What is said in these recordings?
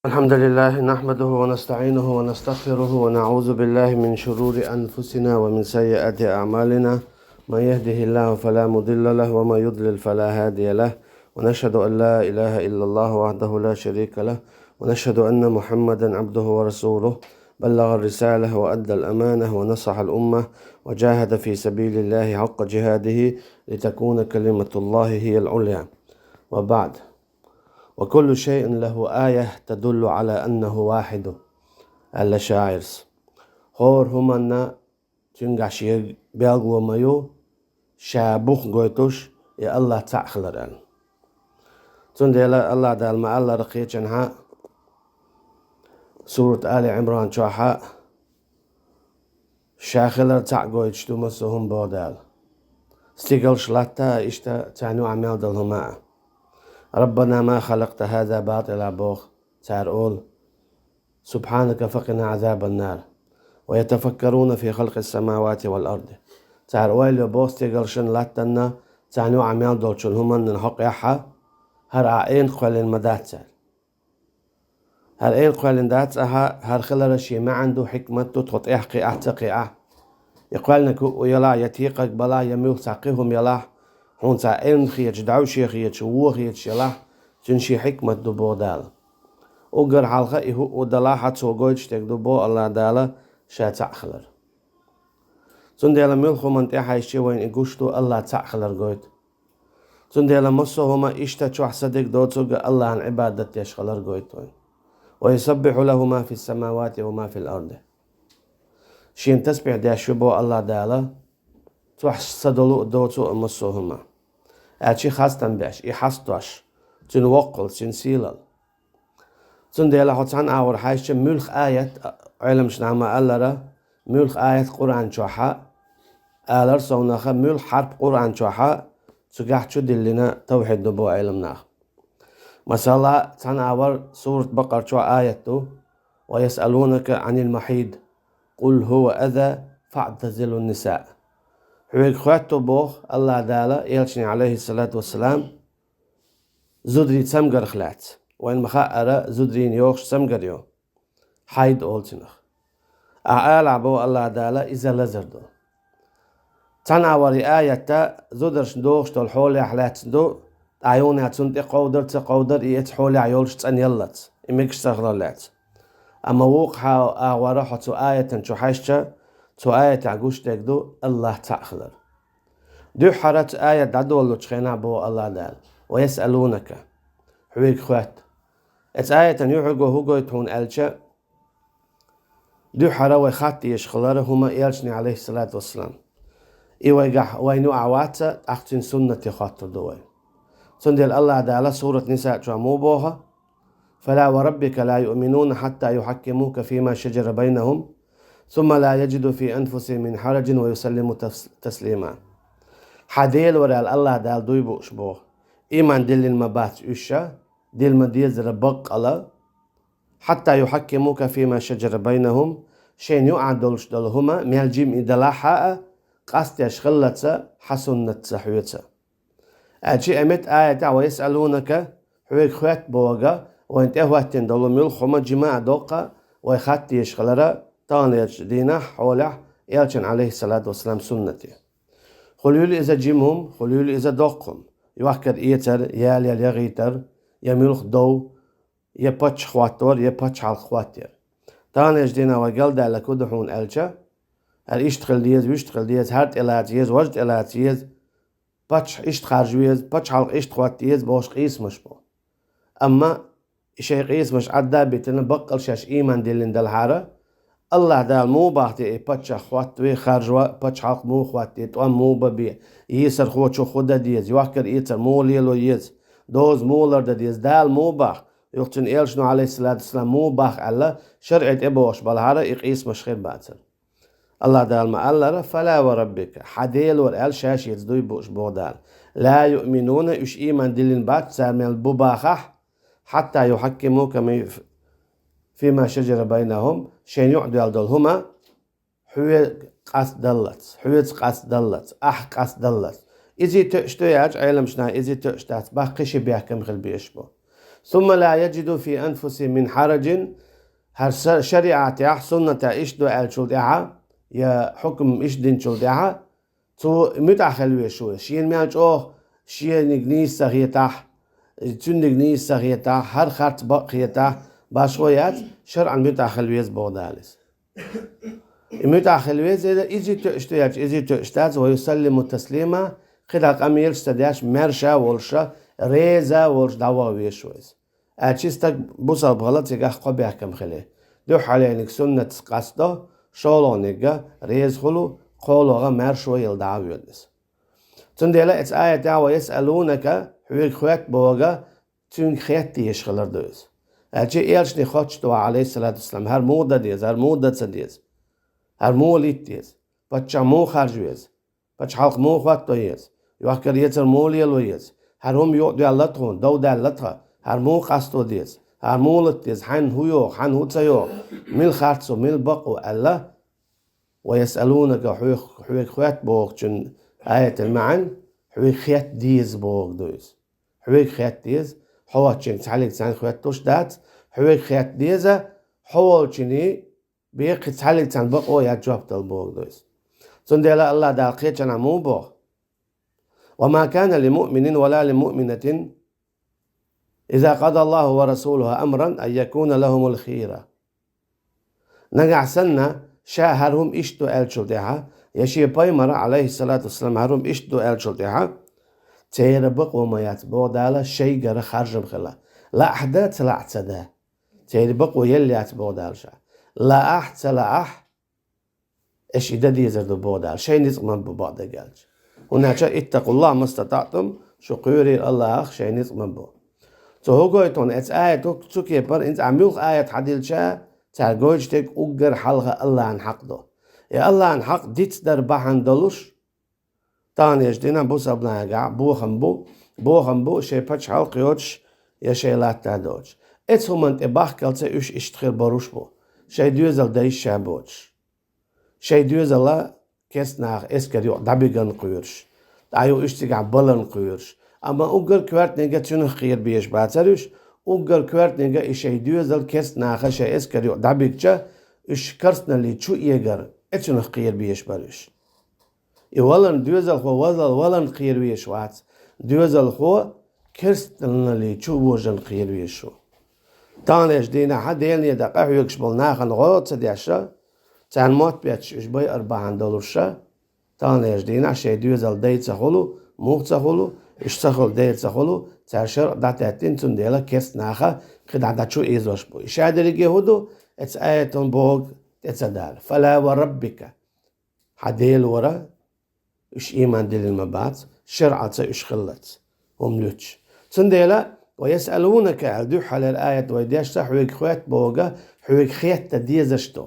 الحمد لله نحمده ونستعينه ونستغفره ونعوذ بالله من شرور أنفسنا ومن سيئات أعمالنا. من يهده الله فلا مضل له وما يضلل فلا هادي له، ونشهد أن لا إله إلا الله وحده لا شريك له، ونشهد أن محمدا عبده ورسوله، بلغ الرسالة وأدى الأمانة ونصح الأمة وجاهد في سبيل الله حق جهاده لتكون كلمة الله هي العليا. وبعد، وكل شيء له آية تدل على أنه واحد. ألا شاعرس هور همنا تنقاشي بيالغو مايو شابوخ غويتوش يا الله تأخلر أن تنديلا الله دال ما الله رقيتشنها سورة آل عمران شوحا شاخلر تأغويتش تمسهم بودال ستيقل شلاتا إشتا تعنو عميال دالهما ربنا ما خلقت هذا باطلا بوخ تارول سبحانك فقنا عذاب النار ويتفكرون في خلق السماوات والأرض تارول بوخ تيغلشن لاتنا تعنو عميال دولشن همان نحق يحا هر عين قوالين مداتسال هر عين قوالين داتسها هر خلرشي ما عنده حكمة تطغط إحقي أحتقي يقوالنك ويلا يتيقك بلا يميل ساقيهم يلا هون سائن خيج دعوشي خيج وخيج يلا تنشي حكمة دبو دال وقر حلقة إهو ودلاحة سوغويج تكدبو الله دالا شا تأخلر تنديلا ملخو منتحا يشي وين إقوشتو الله تأخلر قويت تنديلا مصو هما إشتا چوح صدق دوتوغ الله عن عبادة يشخلر قويت ويسبح له ما في السماوات وما في الأرض شين تسبح دي شبو الله دالا توح صدلو دوتو مصو هما أتشي خاستن باش إحستوش تنوقل تنسيلل تنديلا حوتان آور حايشة ملخ آية علم شنعما ألرا ملخ آية قرآن شوحا ألر سوناخا ملخ حرب قرآن شوحا تقاحشو دلنا توحيد دبو علمناخ مثلا تان آور سورة بقر شو آية ويسألونك عن المحيض قل هو أذى فاعتزلوا النساء حويك خواتو بوخ الله دالا يلشني عليه الصلاة والسلام زودري تسمقر خلات وين مخاءرة زودرين يوخش سمقر يو حيد أولتنخ أعال عبو الله دالا إذا لزردو تنعوري آية زودرش دوخش تول حولي حلات دو عيوني هتسنتي قودر إيت حولي عيولش تسأن يلت إميكش سغرالات أما وقحا أعورا حتو آية تنشو حيشتا تو آية عقوش تكدو الله تأخلر دو حرات آية دادو اللو تشخينا بو الله دال ويسألونك حويك خوات ات آية يوحقو هوغو يتون ألشا دو حرا ويخاتي يشخلر هما يالشني عليه الصلاة والسلام إيوه وينو عواتا أختن سنة خاطر دوي سندل الله دال سورة نساء شامو بوها فلا وربك لا يؤمنون حتى يحكموك فيما شجر بينهم ثم لا يجدوا في أنفسهم من حرج ويسلموا تسليما حديل ورال الله دال دويبو اشبوه إيمان دل المبات إشا دل مديز ربق الله حتى يحكموك فيما شجر بينهم شين يعدلش دلهما ميالجيم إدلاحا قاست يشغلتها حسنة سحويتها أجي أمت آية ويسألونك حويك خوات بوغا وانت أهواتين دولو ملخوما جماع دوقا ويخاتي يشغلرا تانيش دينا حولح يالشن عليه الصلاة والسلام سنتي خليول إذا جيمهم خليول إذا دوقهم يوحكر إيتر يال يغيتر يملخ دو يباتش خواتور يباتش على خواتير تانيش دينا وقال دالكو دحون ألشا هر إشتغل ديز ويشتغل ديز هرت إلاتيز وجد إلاتيز باتش إشتخار جويز باتش على إشتخواتيز بوش قيس مش بو أما شيء قيس مش عدا بيتنا بقل شاش إيمان ديلين دالحارة الله دال مو باختي باتش خوات وي خارجوا باتش حق مو خواتي توام مو ببي يسر خوتشو خودا ديز يوحكر إيتر مو ليلو يز دوز مولر ديز دال مو باخ يقتن إيلشنو عليه الصلاة والسلام مو باخ الله شرعت إبوش بالحارة إقيس مش خير باتر الله دال ما الله فلا وربك حديل ورقال شاش يزدو يبوش بودال لا يؤمنون إش إيمان دلين بات سامل بباخح حتى يحكموك فيما شجر بينهم شين يعدل دلهما حوي قصد دلت حوي قصد دلت قصد دلت إذا تشتياج علم شنا إذا تشتات باقيش بيحكم خل بيشبو ثم لا يجد في أنفسهم من حرج هر شريعة سنة إشدو الشلدعة يا حكم إشدين شلدعة تو متأخل ويشوه شين ميالج شين نجنيس سغيتاح تون نجنيس سغيتاح هر خارت بقيتاح باشويات شرعا متأخل ويز بودالس متأخل ويز إذا إجي تشتاج ويسلم تسليما خداق أمير استداش مرشا والشا ريزا والش دعوة ويشويز أتشيستك بوصل بغلط يقاح قبي أحكم خليه دوح علينك سنة قصده شولونيقا ريز خلو قولوغا مرشو يلدعو يلدس تنديلا اتس آية دعوة يسألونك حويق خوات بوغا تون خياتي يشغلر دوز أجي إيالش نخوش دوا عليه الصلاة والسلام هر مودا ديز هر مودا تسديز هر موليت ديز بچا مو خرجويز بچ حلق مو خوات دويز يوحكر يتر مولي الويز هر هم يوق دو اللتون دو دالتها هر مو قصدو ديز هر مولت ديز حن هو حن هو تسيو ميل خارتسو ميل بقو ألا ويسألونك حويق خوات بوغ جن آية المعن حويق خيات ديز بوغ دوز حويق خيات ديز حوات جن تحليق تسان خوات توش دات حويق خيات ديزة حوال جني بيق تحليق تسان بقو يا جواب دل بوغ دوز سندلا الله دال قيت جنا مو بوغ وما كان لمؤمن ولا لمؤمنة إذا قضى الله ورسوله أمرا أن يكون لهم الخيرة نقع سنة شاهرهم إشتو الجلدها يشي بايمر عليه الصلاة والسلام هرهم إشتو الجلدها تيربق وما يتبو دالا شي قرى خرجم خلا لا أحدث لا أعتدا تيربق ويلي يتبو دالشا لا أحت لا أح إيش إدادي يزردو بودال شي نزقمن ببعض قالج هناك اتقوا الله ما استطعتم شو قيوري الله أخ شي نزقمن بو تو هو قويتون اتس آية تو كيبر انت عميوخ آية حديل شا تارجوج تك أجر حلقة الله عن حق دو يا الله عن حق ديت در بحن دلوش تاني يجدينا بو سبنا بوخم بو شي بچ حلق يوش يا شي لات تادوش اتس هم انت باخ كالسا اش اشتخير باروش بو شي دوزل دايش شابوش شي دوزل كيس ناخ اسكر يو دابيغن قيرش دايو اشتقع بلن قيرش أما أوجر كوارت نيجا تشون خير بيش باتروش أوجر كوارت نيجا إشي دوزل كيس ناخ شي اسكر يو دابيغجا إش كرسنا اللي شو يجر اتشون خير بيش باروش يولن دوزل خو ولن خير بيش وات دوزل خو كرسنا اللي شو وجن خير بيشو تانيش دينا حدين يدقى يكشبل ناخن غوت سديشا تان موت بيتش إش باي $40 تانيش دينا شي دوزل ديت سخولو موت سخولو إش سخول ديت سخولو تاشر داتين تون ديلا كيس ناخا خد داتشو إيزوش بو إش هادريجي هدو اتس آيتون بوغ تتسدال فلا وربك حديل ورا إش إيمان ديل المبات شرعة إش خلت وملوتش تنديلا ويسألونك أدوح على الآية ويديش حويك خوات بوغا حويك خيات تديزشتو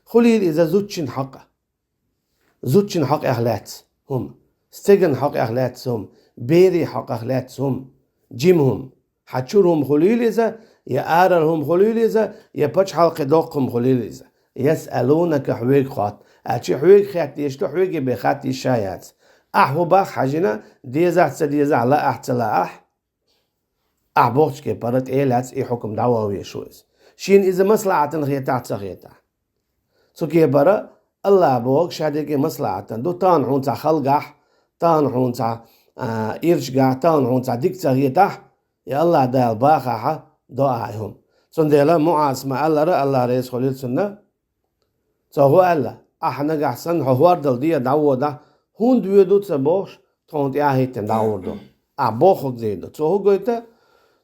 خليل إذا زوتشن حق أخلات هم استجن حق أخلاتهم بيري حق أخلاتهم جيمهم حتشورهم خليل إذا يا آررهم خليل إذا يا بتش حلق دوقهم خليل إذا يسألونك حويك خوات أشي حويك خيات يشتو حويك بخات الشايات أحو باخ حاجنا ديزا لا أحت لا أحبوش كي برد إيلاتس إي حكم دعوة ويشوز شين إذا مصلحة غيتا سوكي برا الله بوك شاديكي مصلحة دو تان حونتا خلقح تان حونتا إرشقح تان حونتا ديكتا غيتا يا الله دال باخاحة دعاهم سنديلا معاس ما الله رئيس خليل سنة هو الله احنا قحسن حوار دل دي دعوة ده هون دويدو تسبوش تونت ياهيتن دعوة دو أبوخك زيدو هو قويتا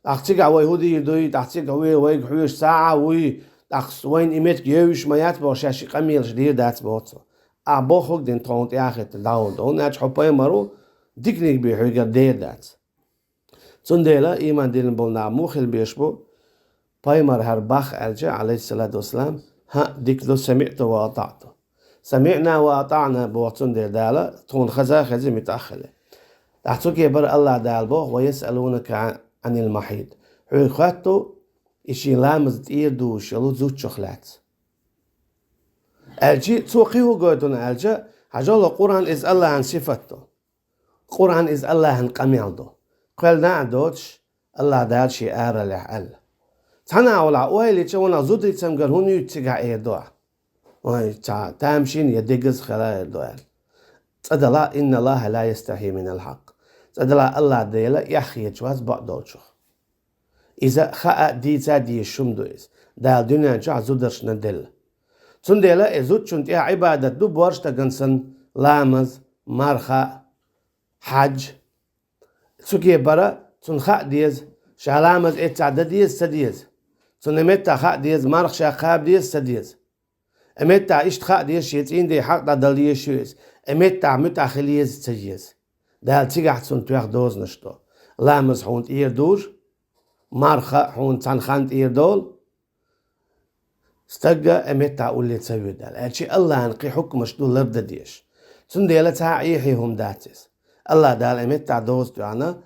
أختيك عوي هودي يدوي أختيك عوي ويك حوش ساعة وي أخس وين إيمت جيوش ما يتبوش ياشي قميلش دير دات بوتو أبوخك دين تونت ياهيتن دعوة دو ناج حباي مرو ديكنيك بيحويقر دير دات سنديلا إيمان دين بولنا موخل بيشبو بايمر هر باخ أرجع عليه الصلاة والسلام ها ديكلو سمعت وأطعت سمعنا وأطعنا بوطن دير دالا تون خزي متأخلة تحتوك يبر الله دال بوخ ويسألونك عن المحيط حوي خواتو إشي لامز تير دوش يلو زوت شخلات ألجي توقيه قويتون ألجي حجالو قرآن إز الله عن صفته قرآن إز الله عن قميل دو قال نعدوش الله دال شي آر لحل تنا ولا ويلي تشونا زودي تسمقل هون يتسقع إيدوع وي تامشين يدقز خلال دوال تدلا إن الله لا يستحي من الحق تدلا الله ديلا يخي جواز بعضوشو إذا خاء ديتا دي الشمدويز دال دنيا جع زودرش ندل تندلا إزود شنت يا عبادة دو بورش تغنسن لامز مرخا حج سوكي برا تنخاء ديز شالامز اتعدد ديز سديز تنمتا خاء ديز مرخ شاقاب ديز سديز امتا اشتخاء ديز شيتين دي حق دالية شويز امتا متاخليز تجيز دال تيجح تنتوخ دوز نشتو لامز حونت اير دور مرخا حونت تنخانت اير دول استقى امتا اولي تسوي دال اتشي الله انقي حكم شدو لرد ديش تنديلتها عيحيهم داتس الله دال امتا دوز دوانا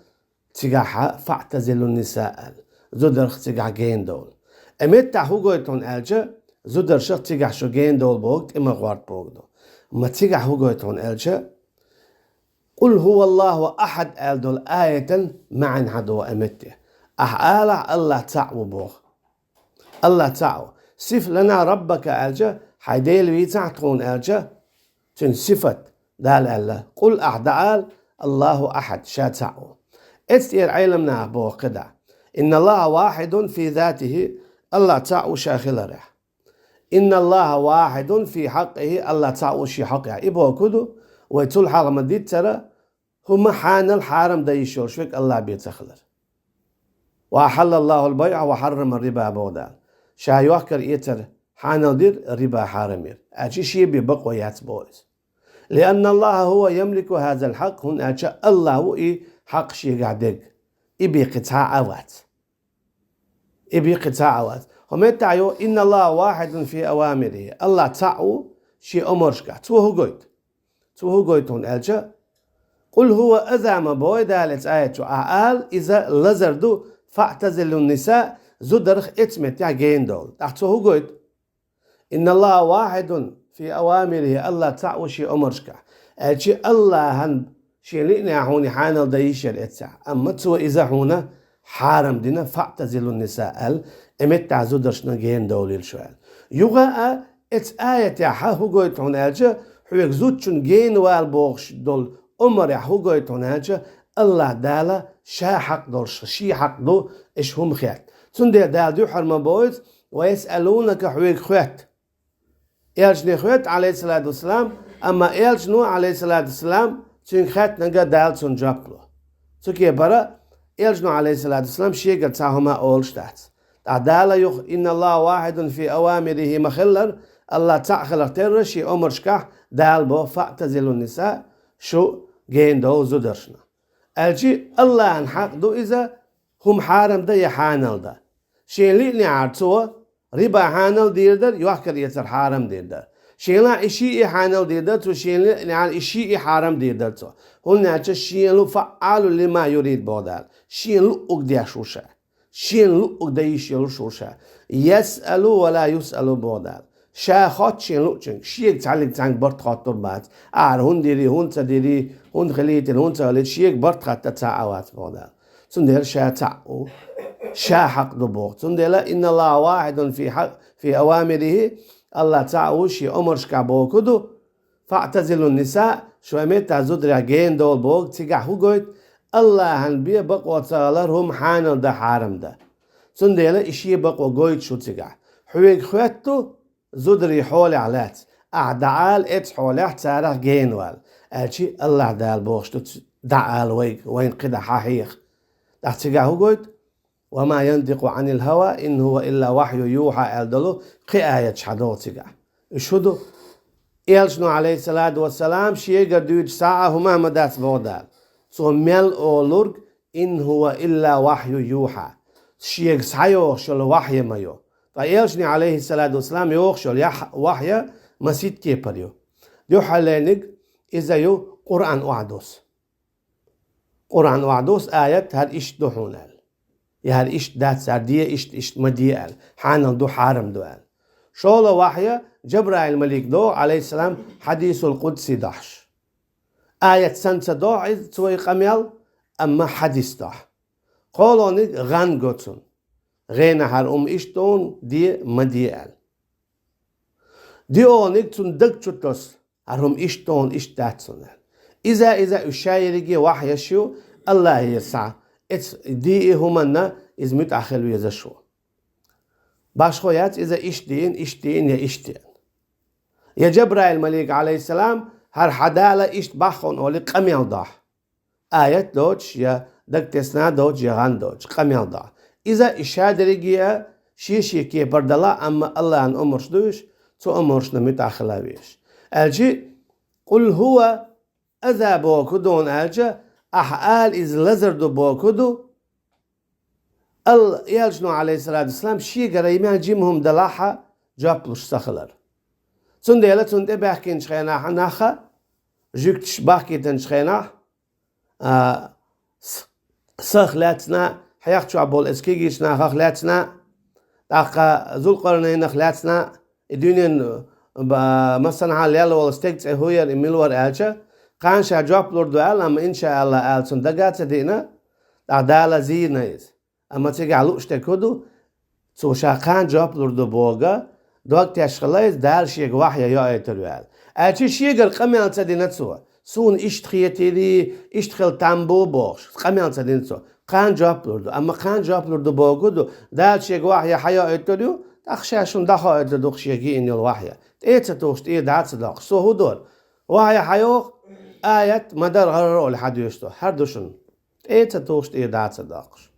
تيجاحا فاعتزلوا النساء زودر تيجاح جين دول امتا هوغويتون الجا زودر شخ تيجاح شو جين دول بوغت اما غوارد بوغدو ما تيجاح هوغويتون الجا قل هو الله احد الدول آية معن عدو امته احالا الله تعو بوغ الله تعو صف لنا ربك الجا حيديل ويتعتون الجا تن صفت دال الله قل احدعال الله احد شا تعو استير علمنا بو قدع إن الله واحد في ذاته الله تعو شاخل رح إن الله واحد في حقه الله تعو شي حقه إبو كدو ويتول حرم دي ترى هم حان الحرم دا يشور شوك الله بيتخلر وحل الله البيع وحرم الربا بودا شا يوكر إيتر حان دير الربا حارمير أجي شي ببقوة ياتبوز لأن الله هو يملك هذا الحق هن أجا الله هو حق شي قاعدك إبي قطاع عوات إبي قطاع عوات هم تعيو إن الله واحد في أوامره الله تعو شي أمرشكا توهو قويت هون ألجا قل هو أذا ما بوي دالت آية آل إذا لزردو فاعتزلوا النساء زدرخ اتمت يا جين دول توهو قويت إن الله واحد في أوامره الله تعو شي أمرشكا ألجي الله هن شي لقنا هوني حانل دايشر اتسع اما تو اذا هونا حارم دينا فاعتزلوا النساء امتع زودرشنا جين دوليل شوال يوغا ات آية يا هو قويت هوناجا حويك زودشن جين والبوغش دول امر يا هو قويت هوناجا الله دالا شا حق دولش شي حق دو اش هم خيات تندي دال دو حرم بويت ويسألونك حويك خوات إلجني خوات عليه الصلاة والسلام اما إلجنو عليه الصلاة والسلام چون خط نگا دال چون جابلو چونکه برا إلجنو عليه الصلاة والسلام شيء قد ساهما أولشتات دالا يخ إن الله واحد في أوامره مخلر الله تعخلق تر شي أمر شكح دال بو فاعتزلوا النساء شو جين دو زدرشنا الجي الله انحق دو إذا هم حارم دا يحانل دا شي ليني عارتوا ربا حانل دير در يوحكر يتر حارم دير در شيلا إشي حانل ديردت وشيلا يعني إشي حرام ديردت هون نحكي شيلو فعال لما يريد بودال شيلو أقدي شوشة شيلو أقدي شيلو شوشة يسألوا ولا يسألوا بودال شاخات شيلو چنگ شيك تعلق تانك برد خاطر بعد هون ديري هون تديري هون خليت هون تغليت شيك برد خاطر تعوات بودال سندير شا تعو شا حق دبوغ سندير إن الله واحد في أوامره الله تعالى شي أمر شكابو كدو فاعتزلوا النساء شو متى زدر جين دول بوغ تيجا هو قويت الله هنبيه بقوة صالر هم حانل ده حارم ده سنديلا إشي بقوة قويت شو تيجا حويق خواتو زدري حولي علات أعدعال إت حولي احتارح جين وال ألشي الله دال بوغشتو دعال وين قدا حاحيخ ده تيجا هو قويت وما ينطق عن الهوى إن هو إلا وحي يوحى ألدلو قآية شحدوتيقا إشهدو إلشنو عليه الصلاة والسلام شيء قدوج ساعة هما مدات بودال سو مل أولورغ إن هو إلا وحي يوحى شيء سايو شل وحي مايو فإلشني عليه الصلاة والسلام يوخشل وحي مسيد كيبريو ديو حالينيق إذا يو قرآن وعدوس آيات هاد إش دوحونال يهر إشت دات سردية إشت مديال حانل دو حارم دوال شولا وحيا جبرائيل الملك دو عليه السلام حديث القدس آية سنة دو عيد سوي قميل أما حديث دو قولونك غان قوتون غينا هر إشتون دي مديال دي أونك تون دك تشتوس هرهم إشتون إشتاتسون إذا الشايرجي وحي شو الله يسع دي همنا إز متأخر ويزشو باشخويات إذا إشتين يا إشتين يا جبرائيل الملك عليه السلام هر حدالة إشت بخون أولي قميل ضح آيات دوش يا دكتسنا دوش يا غان دوش قميل ضح إذا إشادرجي شيشي كي بردلا أما الله أن أمرش دوش تو أمرش نمتأخر بيش الجي قل هو أذا بوكدون ألجا أحال إز لزردو بوكدو يالجنو عليه الصلاة والسلام شي قريمان جيمهم دلاحة جابلوش سخلر سنديلا سند بحكين شخينا ناخا جوكتش باكيتن شخينا سخلاتنا حياختشو عبول اسكيجيشنا خخلاتنا داقا ذو القرنين خلاتنا الدنيا مثلا حاليا ولا استيقظ هوير إميلور ألجا كان شا جابلور دوال أما إن شاء الله ألسون دقات دينا دعدالا زينيز أما تيجي علوش تكودو تو شا كان جابلور دو بوغا دوك تشخلايز دال شيك وحيا يا ايتروال ألشي شيك القميان تدينا تسوا سون إشتخيتيري إشتخل تامبو بوش قميان تدينا تسوا كان جابلور دو أما كان جابلور دو بوغو دو دال شيك وحيا حيا ايترو أخشاشون دخا ايتدوخ شيكي إني الوحيا تيتsa توشت إيه دعاتsa داق سو هدور وحيا حيوخ آية مدار غرر لحد يشتو هردوشن تيتsa توشت إيه دعاتsa داقش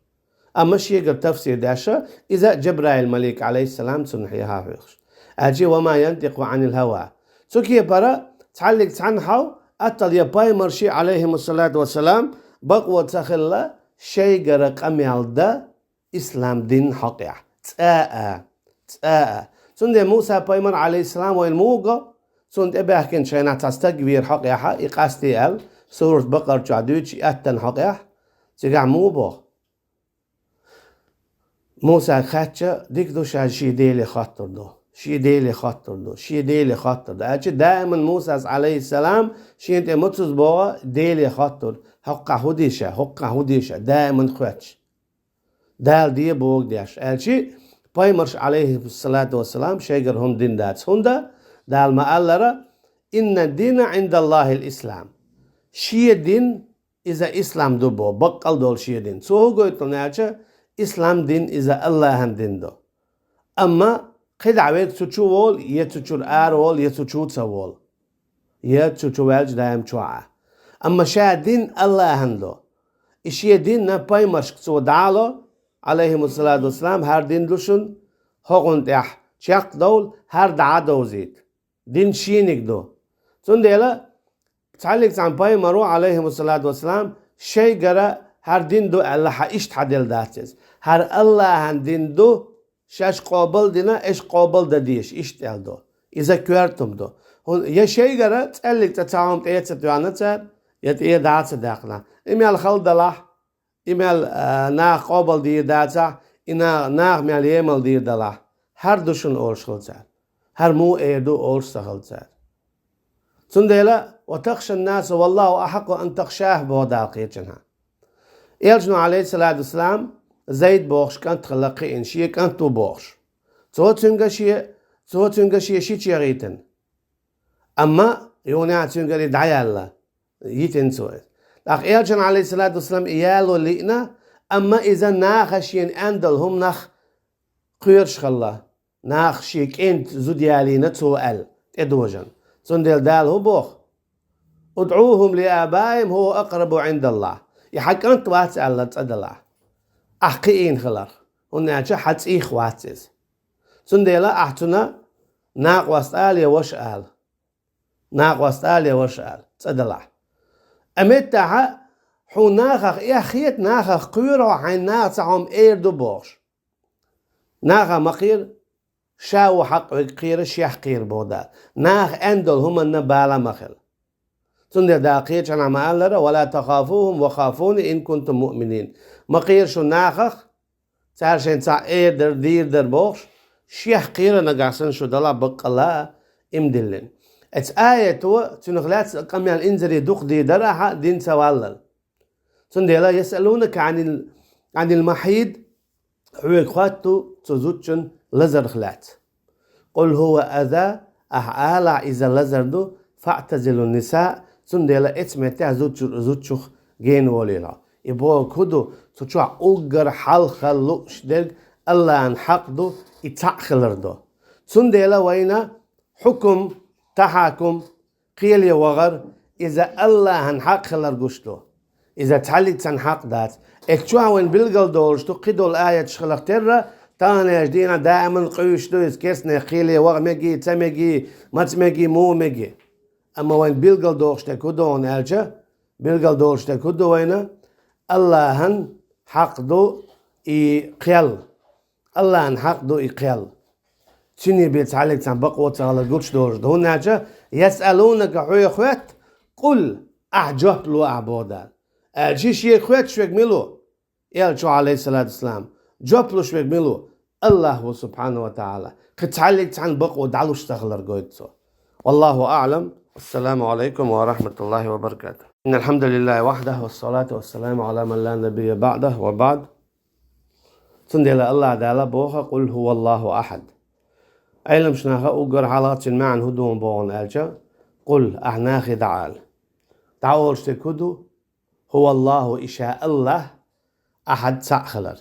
أما شيء تفسير داشا إذا جبرائيل الملك عليه السلام سنحيها فيخش أجي وما ينطق عن الهوى سوكي برا تعلق تعنحو أطل يباي مرشي عليهم الصلاة والسلام بقوة تخلى شيء قرق أميال دا إسلام دين حقيا تآآ سند موسى بايمر عليه السلام والموقع سند إباكين شينا تستقبير حقيا إقاستي أل سورة بقر جادوتي أتن حقيا تقع موبو موسى خاتشا ديك دوش شي ديلي خاطر دو شي ديلي خاطر دو أجي دائما موسى عليه السلام شي انت متص بوا ديلي خاطر حقا هوديشا دائما خواتش دال دي بوغ دياش أجي بايمرش عليه الصلاة والسلام شيغر هم دين داتس هندا دال ما ألرا إن الدين عند الله الإسلام شي دين إذا إسلام دو بو بقل دول شي دين سو قلت لنا İslam din ize Allah'ın din do. Ama kıdavek suçu ol, ye suçur ar ol, ye suçutsa ol. Ye suçu velc daim çoğa. Ama şa din Allah'ın do. İşe din ne paymaş kso dağlo, aleyhimussalatu vesselam her din duşun, hoğun teh, çak dol, her dağa dozit. Din şinik do. Sundela, تعلق عن paymaru aleyhimussalatu vesselam, şey gara her din do Allah'a işt hadil datiz. Her Allah'ın din do şaş qabıl dina eş qabıl da diş işt eldo. İza kürtum do. Ya şey gara tsallik ta taam teyet tuanatsa ya teye daatsa daqna. İmel khaldalah İmel na qabıl diye daatsa ina na mel yemel diye dalah. Her duşun olşulsa. Her mu edu olşulsa. Sundela ve takhshan nas wallahu ahqqu an takhshah bu daqiyatna. Elçin aleyhissalatu vesselam زيد بوخش كانت خلقي إن شيء كانت تو بوخش صوت تنقى شيء تيغيتن أما يونع تنقى دعي الله يتن سويت لأخ إيالجن عليه الصلاة والسلام إيالو لئنا أما إذا ناخشين أندل هم ناخ قيرش خلا ناخ شيء كنت زوديالينا تو أل إدوجن سندل دال هو بوخ ادعوهم لآبائهم هو أقرب عند الله يحق أنت واسع الله تصد الله أحقين خلر ونعجى حتى إخواتز سندلا أحتنا ناق وستالي وشال تصدلا أمتها حو ناخخ إخيت ناخخ قيرو حين ناخهم دو بوش ناخ مقير شاو حق قير شيخ قير بودا ناخ أندل هم النبالة مخل سند داقيت عن عمالنا ولا تخافوهم وخافوني إن كنتم مؤمنين مقير شو ناخخ سارشين سا دير در بوش شيخ قير نقاسن شو دلا بقلا امدلن ات آية تو تنخلات قميال انزري دوق دي دراحة دين سوالل سند يسألونك عن عن المحيد حويك خواتو تزوجن لزر خلات قل هو أذى أحالا إذا لزردو فاعتزلوا النساء سندلا اتمتع زوجوخ جين وليلا يبو كدو تشوع أوجر حال خلو شدق الله أن حقدو يتأخلردو سندلا وينا حكم تحاكم قيل وغر إذا الله أن حق خلر قشتو إذا تعليت عن حق دات اكتوها وين بلغل دولشتو قدو الآية تشخلق ترى تانا جدينا دائما قيوشتو يسكسنا قيل وغر مجي تمجي متمجي مو مجي أما وين بلغل دولشتا كدو نالجا بلغل دولشتا كدو وينا الله أن حقدو يقيل الله أن حقدو يقيل تشني بيتعلق عن بقوة على القدس دولشتو هناك يسألونك حوي خوات قل أعجب له أعبودان أجيش يخوات شوك ملو يالشو عليه الصلاة والسلام جاب له شوك ملو الله سبحانه وتعالى كتعلق عن بقوة دعلو اشتغل قويتسو والله أعلم. السلام عليكم ورحمة الله وبركاته. إن الحمد لله وحده والصلاة والسلام على من لا نبي بعده وبعد تندل الله دالا بوخا قل هو الله أحد أيلم شناخا أقر حالات معن هدوم بوغن ألجا قل أعناخي دعال دعوال شتكدو هو الله إشاء الله أحد سأخلر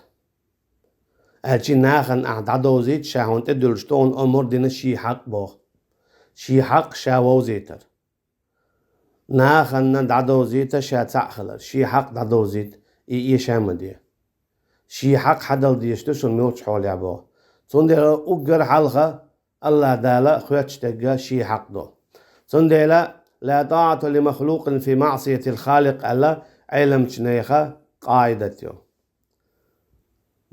ألجي ناخن أعدادو زيت شاهون تدلشتون أمور دينا شي حق بوغ شي حق شاوو زيتر ناخن دعدو زيتا شا تأخلر شي حق دعدو زيت إيه شامدي شي حق حدل ديشتو شن ميوش حولي عبوه تندل أقر حلقة الله دالا خواتشتقى شي حق دو تندل لا طاعة لمخلوق في معصية الخالق ألا علم شنيخة قاعدتيو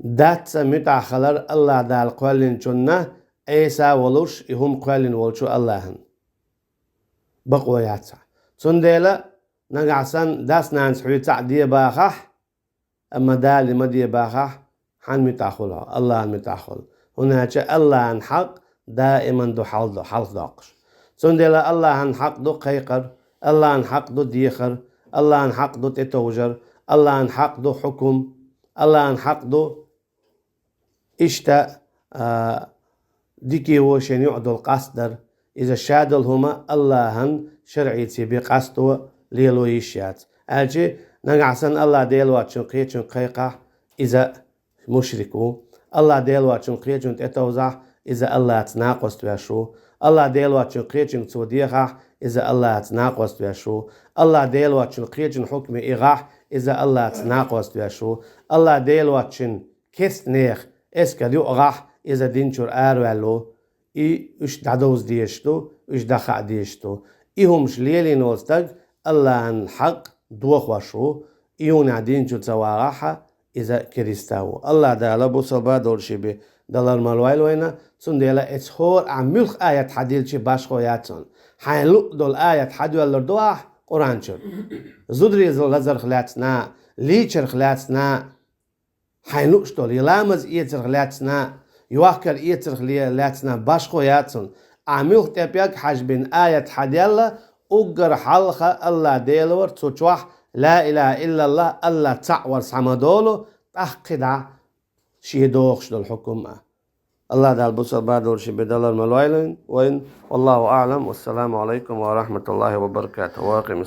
دات متأخلر الله دال قوالين شنه إيسا ولوش يهم قوالين ولشو اللهن بقوة ياتسا تندل نقعسان داس نانس حويتع دي باخح أما دالي ما دي باخح حان متأخلها الله متأخل هناك الله عن حق دائما دو حلق داقش تندل الله عن حق دو قيقر الله عن حق دو ديخر الله عن حق دو تتوجر الله عن حق دو حكم الله عن حق دو اشتا ديكي وشين يعدو القصدر إذا شادل هما اللهن شرعيتي بقصدو ليلو يشيات أجي نقعسن الله ديلوات شنقية قيقة إذا مشركو الله ديلوات شنقية تتوزح إذا الله تناقص تواشو الله ديلوات شنقية توديخة إذا الله تناقص تواشو الله ديلوات شنقية حكم إغاح إذا الله تناقص تواشو الله ديلوات شن كست نيخ اسكال يؤغاح إذا دينشور آروالو إيش دعدوز ديشتو إيش دخع ديشتو إيهمش ليلي نولستق الله عن حق دوخ وشو إيون عدينشو تسواغاحا إذا كريستاو الله دالا بوصبا دولشي بي دلال مالوائل وينا سنديلا اتخور عميلخ آيات حديلشي باشخو ياتسون حين لق دول آيات حدو اللردواح قرانشر زودري زل لزر خلاتنا ليچر خلاتنا حين لقش دول يلامز إيتر خلاتنا يوحكر إيتر خلاتنا باشخو ياتسون عميلخ تبيك حجبين آيات حديلا أقر حلقة الله ديلور تشوح لا إله إلا الله الله تعور سمدولو تحقد شيدوخش دول حكومة الله دال بصر بعدور شي بدلال ملويلين وين والله أعلم والسلام عليكم ورحمة الله وبركاته واقم